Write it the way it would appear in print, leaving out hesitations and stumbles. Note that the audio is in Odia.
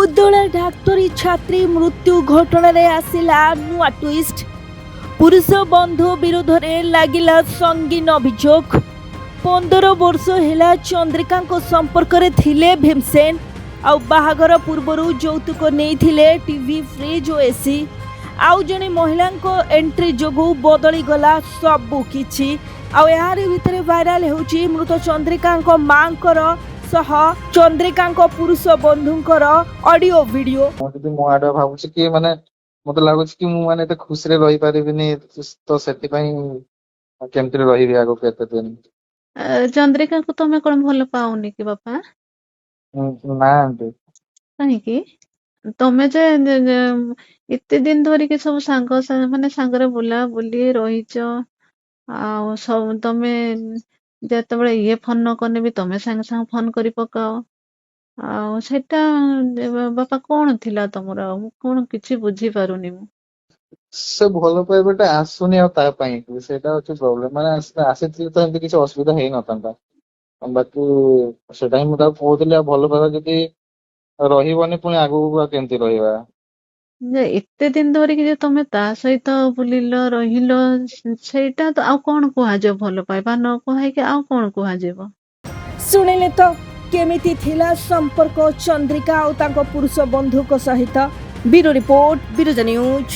ଉଦଳା ଡାକ୍ତରୀ ଛାତ୍ରୀ ମୃତ୍ୟୁ ଘଟଣାରେ ଆସିଲା ନୂଆ ଟ୍ୱିଷ୍ଟ। ପୁରୁଷ ବନ୍ଧୁ ବିରୋଧରେ ଲାଗିଲା ସଙ୍ଗୀନ ଅଭିଯୋଗ। 15 ବର୍ଷ ହେଲା ଚନ୍ଦ୍ରିକାଙ୍କ ସମ୍ପର୍କରେ ଥିଲେ ଭୀମସେନ। ଆଉ ବାହାଘର ପୂର୍ବରୁ ଯୌତୁକ ନେଇଥିଲେ ଟିଭି, ଫ୍ରିଜ ଓ ଏସି। ଆଉ ଜଣେ ମହିଳାଙ୍କ ଏଣ୍ଟ୍ରି ଯୋଗୁଁ ବଦଳିଗଲା ସବୁ କିଛି। ଆଉ ଏହାରି ଭିତରେ ଭାଇରାଲ ହେଉଛି ମୃତ ଚନ୍ଦ୍ରିକାଙ୍କ ମାଙ୍କର ସହ ଚନ୍ଦ୍ରିକାଙ୍କ ପୁରୁଷ ବନ୍ଧୁଙ୍କର ଅଡିଓ ଭିଡିଓ। ମୁଁ ଆଡେ ଭାବୁଛି କି ମତେ ଲାଗୁଛି କି ମୁଁ ଏତେ ଖୁସିରେ ରହିପାରିବିନି, ତ ସେଥିପାଇଁ କେମିତି ରହିବି ଆଗକୁ ଏତେ ଦିନ। ଚନ୍ଦ୍ରିକାକୁ ତମେ କଣ ଭଲ ପାଉନି କି ବାପା? ନା ଆଣ୍ଟି। କାହିଁକି? ତମେ ଯେ ଏତେ ଦିନ ଧରିକି ସବୁ ମାନେ ସାଙ୍ଗରେ ବୁଲା ବୁଲି ରହିଛ, ଆଉ ସବୁ ତମେ ଯେତେବେଳେ ଇଏ ଫୋନ ନ କଲେ ବି ତମେ ସାଙ୍ଗେ ସାଙ୍ଗେ ଫୋନ କରି ପକାଅ। ଆଉ ସେଟା ବାପା କଣ ଥିଲା ତମର? ଆଉ ମୁଁ କଣ କିଛି ବୁଝିପାରୁନି ମୁଁ। ସେ ଭଲ ପାଇବାଟା ଆସୁନି ଆଉ ତା ପାଇଁ ସେଇଟା ହଉଛି ପ୍ରୋବ୍ଲେମ। ଆସିଥିଲେ ତ ଏମିତି କିଛି ଅସୁବିଧା ହେଇନଥାନ୍ତା। ବାକି ସେଟା ହିଁ ମୁଁ ତାକୁ କହୁଥିଲି, ଆଉ ଭଲ ପାଇବା ଯଦି ରହିବନି ପୁଣି ଆଗକୁ ଆଉ କେମିତି ରହିବା। ଯେ ଏତେ ଦିନ ଧରିକି ଯେ ତମେ ତା ସହିତ ବୁଲିଲ ରହିଲ, ସେଇଟା ତ ଆଉ କଣ କୁହାଯିବ? ଭଲ ପାଇବା ନ କୁହାଇକି ଆଉ କଣ କୁହାଯିବ? ଶୁଣିଲେ ତ କେମିତି ଥିଲା ସମ୍ପର୍କ ଚନ୍ଦ୍ରିକା ଆଉ ତାଙ୍କ ପୁରୁଷ ବନ୍ଧୁଙ୍କ ସହିତ। Bureau report, Biraja news.